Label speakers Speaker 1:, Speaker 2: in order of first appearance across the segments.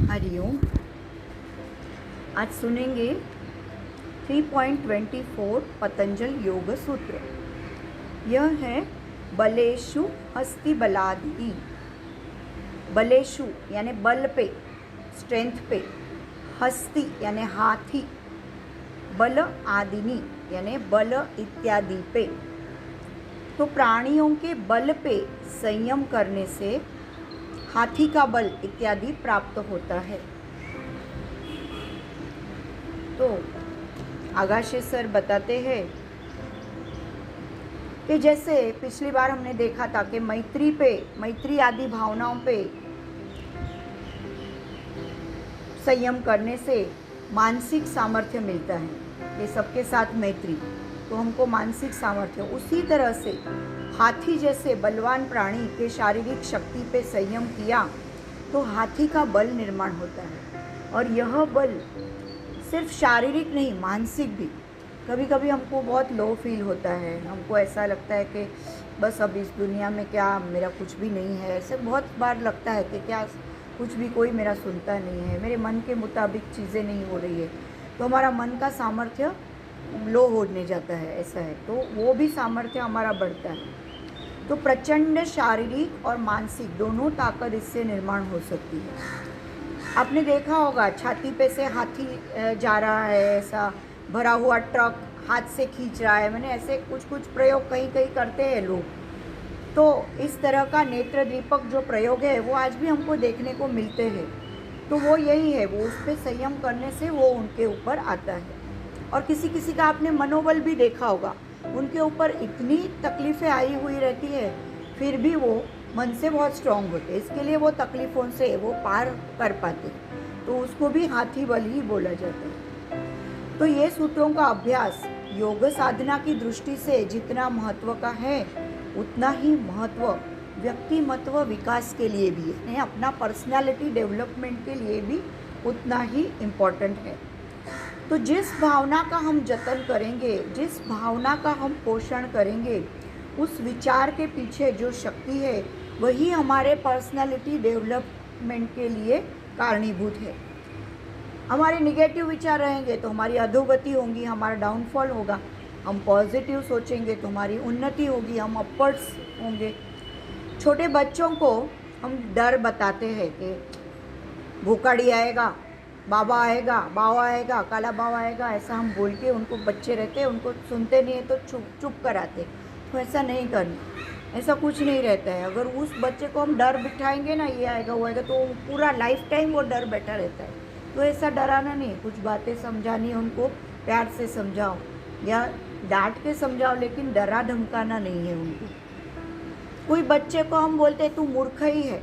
Speaker 1: हरिओम। आज सुनेंगे 3.24 पतंजल योग सूत्र। यह है बलेषु हस्ति बलादि। बलेषु यानी बल पे, स्ट्रेंथ पे, हस्ति यानी हाथी, बल आदिनी यानी बल इत्यादि पे। तो प्राणियों के बल पे संयम करने से हाथी का बल इत्यादि प्राप्त होता है। तो आगाशे सर बताते हैं कि जैसे पिछली बार हमने देखा था कि मैत्री आदि भावनाओं पे संयम करने से मानसिक सामर्थ्य मिलता है। ये सबके साथ मैत्री, तो हमको मानसिक सामर्थ्य, उसी तरह से हाथी जैसे बलवान प्राणी के शारीरिक शक्ति पे संयम किया तो हाथी का बल निर्माण होता है। और यह बल सिर्फ शारीरिक नहीं, मानसिक भी। कभी कभी हमको बहुत लो फील होता है, हमको ऐसा लगता है कि बस अब इस दुनिया में क्या मेरा कुछ भी नहीं है। ऐसे बहुत बार लगता है कि क्या कुछ भी कोई मेरा सुनता नहीं है, मेरे मन के मुताबिक चीज़ें नहीं हो रही है, तो हमारा मन का सामर्थ्य लो होने जाता है। ऐसा है तो वो भी सामर्थ्य हमारा बढ़ता है। तो प्रचंड शारीरिक और मानसिक दोनों ताकत इससे निर्माण हो सकती है। आपने देखा होगा छाती पे से हाथी जा रहा है, ऐसा भरा हुआ ट्रक हाथ से खींच रहा है, मैंने ऐसे कुछ कुछ प्रयोग कहीं कहीं करते हैं लोग। तो इस तरह का नेत्र दीपक जो प्रयोग है वो आज भी हमको देखने को मिलते हैं। तो वो यही है, वो उस पर संयम करने से वो उनके ऊपर आता है। और किसी किसी का आपने मनोबल भी देखा होगा, उनके ऊपर इतनी तकलीफ़ें आई हुई रहती है फिर भी वो मन से बहुत स्ट्रांग होते हैं। इसके लिए वो तकलीफ़ों से वो पार कर पाते, तो उसको भी हाथी बल ही बोला जाता है। तो ये सूत्रों का अभ्यास योग साधना की दृष्टि से जितना महत्व का है उतना ही महत्व व्यक्तिमत्व विकास के लिए भी है, अपना पर्सनालिटी डेवलपमेंट के लिए भी उतना ही इम्पोर्टेंट है। तो जिस भावना का हम जतन करेंगे, जिस भावना का हम पोषण करेंगे, उस विचार के पीछे जो शक्ति है वही हमारे पर्सनालिटी डेवलपमेंट के लिए कारणीभूत है। हमारे निगेटिव विचार रहेंगे तो हमारी अधोगति होगी, हमारा डाउनफॉल होगा। हम पॉजिटिव सोचेंगे तो हमारी उन्नति होगी, हम अपवर्ड्स होंगे। छोटे बच्चों को हम डर बताते हैं कि भूखाड़ी आएगा, बाबा आएगा, बावा आएगा, काला बावा आएगा, ऐसा हम बोल के उनको, बच्चे रहते हैं उनको सुनते नहीं है तो चुप कराते। तो ऐसा नहीं करना, ऐसा कुछ नहीं रहता है। अगर उस बच्चे को हम डर बिठाएंगे ना, ये आएगा वो आएगा, तो पूरा लाइफ टाइम वो डर बैठा रहता है। तो ऐसा डराना नहीं, कुछ बातें समझानी, उनको प्यार से समझाओ या डांट के समझाओ, लेकिन डरा धमकाना नहीं है उनको। कोई बच्चे को हम बोलते हैं तू मूर्ख ही है,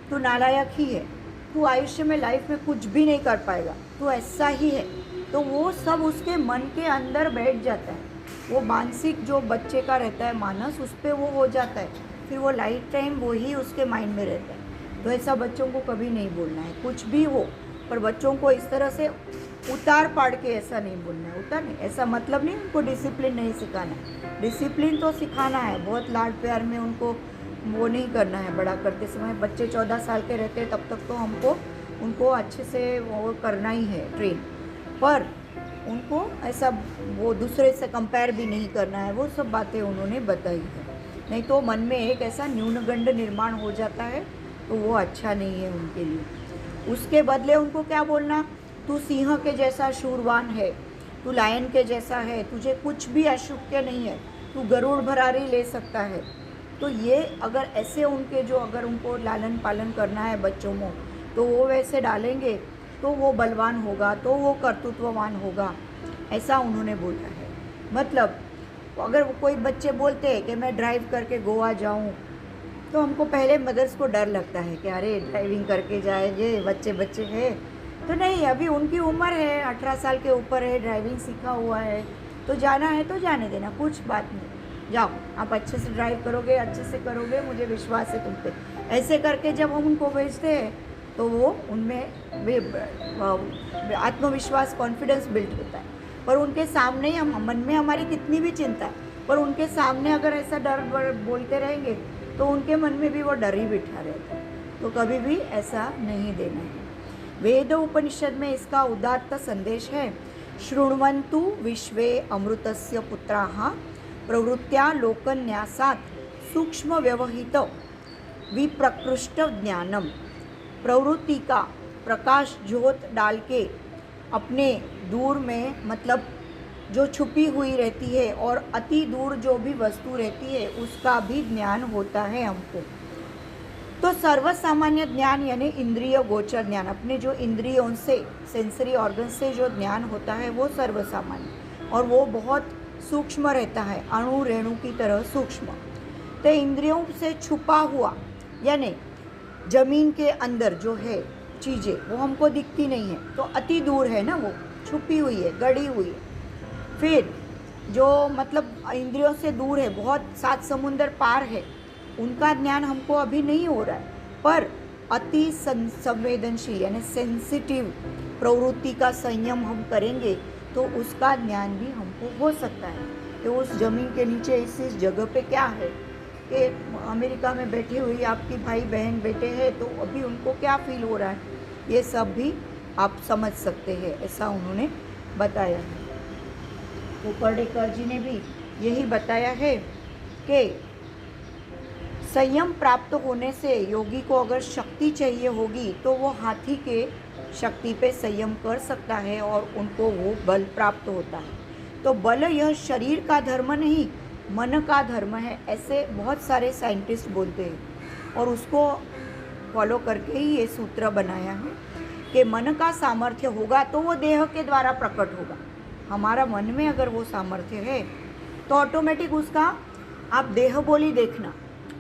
Speaker 1: तू नालायक ही है, तू आयुष्य में लाइफ में कुछ भी नहीं कर पाएगा, तू ऐसा ही है, तो वो सब उसके मन के अंदर बैठ जाता है। वो मानसिक जो बच्चे का रहता है मानस, उस पर वो हो जाता है, फिर वो लाइफ टाइम वो ही उसके माइंड में रहता है। तो ऐसा बच्चों को कभी नहीं बोलना है, कुछ भी हो, पर बच्चों को इस तरह से उतार पाड़ के ऐसा नहीं बोलना है। उतार नहीं, ऐसा मतलब नहीं उनको डिसिप्लिन नहीं सिखाना है, डिसिप्लिन तो सिखाना है, बहुत लाड प्यार में उनको वो नहीं करना है। बड़ा करते समय बच्चे 14 साल के रहते हैं तब तक तो हमको उनको अच्छे से वो करना ही है ट्रेन, पर उनको ऐसा वो दूसरे से कंपेयर भी नहीं करना है। वो सब बातें उन्होंने बताई है, नहीं तो मन में एक ऐसा न्यूनगंड निर्माण हो जाता है, तो वो अच्छा नहीं है उनके लिए। उसके बदले उनको क्या बोलना, तू सिंह के जैसा शूरवान है, तू लायन के जैसा है, तुझे कुछ भी अशुक्य नहीं है, तू गरुड़ भरारी ले सकता है। तो ये अगर ऐसे उनके जो, अगर उनको लालन पालन करना है बच्चों में, तो वो वैसे डालेंगे तो वो बलवान होगा, तो वो कर्तृत्ववान होगा, ऐसा उन्होंने बोला है। मतलब अगर कोई बच्चे बोलते हैं कि मैं ड्राइव करके गोवा जाऊं, तो हमको पहले मदर्स को डर लगता है कि अरे ड्राइविंग करके जाएंगे, बच्चे हैं। तो नहीं, अभी उनकी उम्र है, 18 साल के ऊपर है, ड्राइविंग सीखा हुआ है, तो जाना है तो जाने देना, कुछ बात नहीं, जाओ, आप अच्छे से ड्राइव करोगे, अच्छे से करोगे, मुझे विश्वास है तुम पे। ऐसे करके जब हम उनको भेजते हैं तो वो उनमें आत्मविश्वास, कॉन्फिडेंस बिल्ड होता है। पर उनके सामने हम, मन में हमारी कितनी भी चिंता है, पर उनके सामने अगर ऐसा डर बोलते रहेंगे तो उनके मन में भी वो डर ही बिठा रहता है। तो कभी भी ऐसा नहीं देना है। वेद उपनिषद में इसका उदात्त संदेश है, शृण्वन्तु विश्वे अमृतस्य पुत्राः प्रवृत्त्या लोकन्यासात् सूक्ष्म व्यवहित विप्रकृष्ट ज्ञानम। प्रवृत्ति का प्रकाश ज्योत डाल के अपने दूर में, मतलब जो छुपी हुई रहती है और अति दूर जो भी वस्तु रहती है उसका भी ज्ञान होता है हमको। तो सर्वसामान्य ज्ञान यानी इंद्रिय गोचर ज्ञान, अपने जो इंद्रियों से, सेंसरी ऑर्गन से जो ज्ञान होता है वो सर्वसामान्य, और वो बहुत सूक्ष्म रहता है, अणु रेणु की तरह सूक्ष्म। तो इंद्रियों से छुपा हुआ यानी जमीन के अंदर जो है चीज़ें वो हमको दिखती नहीं है, तो अति दूर है ना, वो छुपी हुई है, गड़ी हुई है। फिर जो मतलब इंद्रियों से दूर है, बहुत 7 समुंदर पार है, उनका ज्ञान हमको अभी नहीं हो रहा है। पर अति संवेदनशील यानी सेंसिटिव प्रवृत्ति का संयम हम करेंगे तो उसका ज्ञान भी हमको हो सकता है कि उस जमीन के नीचे इस जगह पे क्या है, कि अमेरिका में बैठी हुई आपकी भाई बहन बेटे हैं तो अभी उनको क्या फील हो रहा है, ये सब भी आप समझ सकते हैं, ऐसा उन्होंने बताया है। कोपर्डिकस जी ने भी यही बताया है कि संयम प्राप्त होने से योगी को अगर शक्ति चाहिए होगी तो वो हाथी के शक्ति पे संयम कर सकता है और उनको वो बल प्राप्त होता है। तो बल यह शरीर का धर्म नहीं, मन का धर्म है, ऐसे बहुत सारे साइंटिस्ट बोलते हैं, और उसको फॉलो करके ही ये सूत्र बनाया है कि मन का सामर्थ्य होगा तो वो देह के द्वारा प्रकट होगा। हमारा मन में अगर वो सामर्थ्य है तो ऑटोमेटिक उसका आप देह बोली देखना,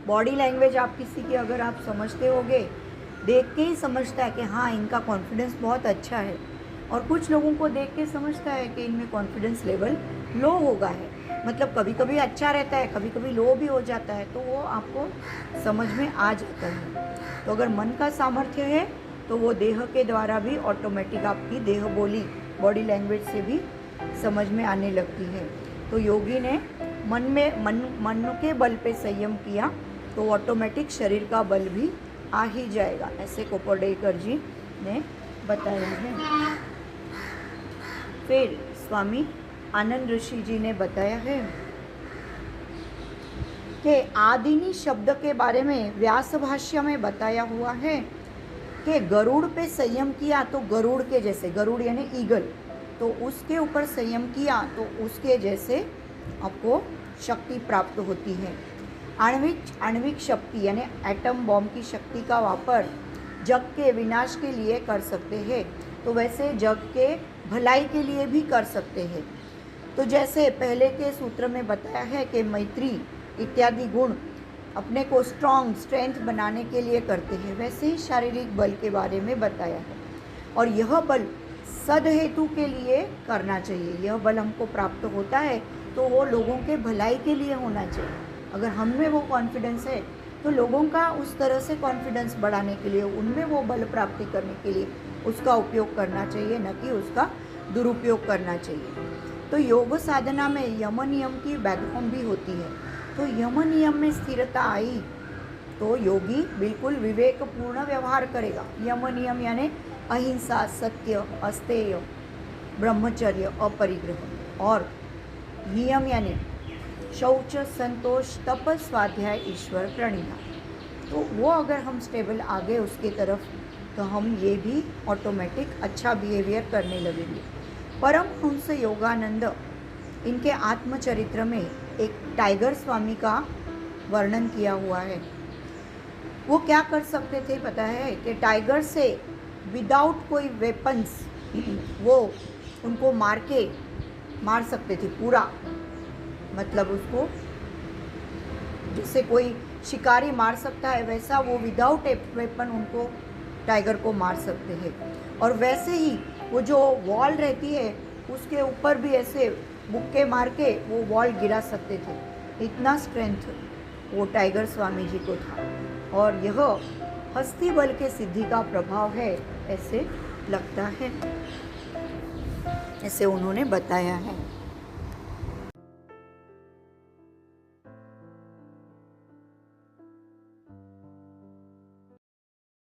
Speaker 1: बॉडी लैंग्वेज आप किसी की अगर आप समझते होगे, देख के ही समझता है कि हाँ इनका कॉन्फिडेंस बहुत अच्छा है, और कुछ लोगों को देख के समझता है कि इनमें कॉन्फिडेंस लेवल लो होगा है, मतलब कभी कभी अच्छा रहता है, कभी कभी लो भी हो जाता है, तो वो आपको समझ में आ जाता है। तो अगर मन का सामर्थ्य है तो वो देह के द्वारा भी ऑटोमेटिक आपकी देह बोली, बॉडी लैंग्वेज से भी समझ में आने लगती है। तो योगी ने मन के बल पे संयम किया तो ऑटोमेटिक शरीर का बल भी आ ही जाएगा, ऐसे कोपर्डिकस जी ने बताया है। फिर स्वामी आनंद ऋषि जी ने बताया है कि आदिनी शब्द के बारे में व्यास भाष्य में बताया हुआ है कि गरुड़ पे संयम किया तो गरुड़ के जैसे, गरुड़ यानी ईगल, तो उसके ऊपर संयम किया तो उसके जैसे आपको शक्ति प्राप्त होती है। आणविक शक्ति यानी एटम बॉम्ब की शक्ति का वापर जग के विनाश के लिए कर सकते हैं, तो वैसे जग के भलाई के लिए भी कर सकते हैं। तो जैसे पहले के सूत्र में बताया है कि मैत्री इत्यादि गुण अपने को स्ट्रेंथ बनाने के लिए करते हैं, वैसे ही शारीरिक बल के बारे में बताया है। और यह बल सद हेतु के लिए करना चाहिए। यह बल हमको प्राप्त होता है तो वो लोगों के भलाई के लिए होना चाहिए। अगर हम में वो कॉन्फिडेंस है तो लोगों का उस तरह से कॉन्फिडेंस बढ़ाने के लिए, उनमें वो बल प्राप्ति करने के लिए उसका उपयोग करना चाहिए, न कि उसका दुरुपयोग करना चाहिए। तो योग साधना में यम नियम की बैकबोन भी होती है। तो यम नियम में स्थिरता आई तो योगी बिल्कुल विवेकपूर्ण व्यवहार करेगा। यम नियम यानी अहिंसा, सत्य, अस्तेय, ब्रह्मचर्य, अपरिग्रह, और नियम यानी शौच, संतोष, तप, स्वाध्याय, ईश्वर प्रणिधान। तो वो अगर हम स्टेबल आ गए उसके तरफ तो हम ये भी ऑटोमेटिक अच्छा बिहेवियर करने लगेंगे। परमहंस योगानंद इनके आत्मचरित्र में एक टाइगर स्वामी का वर्णन किया हुआ है। वो क्या कर सकते थे पता है कि टाइगर से विदाउट कोई वेपन्स वो उनको मार सकते थे पूरा, मतलब उसको जैसे कोई शिकारी मार सकता है वैसा वो विदाउट ए वेपन उनको टाइगर को मार सकते हैं। और वैसे ही वो जो वॉल रहती है उसके ऊपर भी ऐसे मुक्के मार के वो वॉल गिरा सकते थे, इतना स्ट्रेंथ वो टाइगर स्वामी जी को था। और यह हस्ती बल के सिद्धि का प्रभाव है ऐसे लगता है, ऐसे उन्होंने बताया है।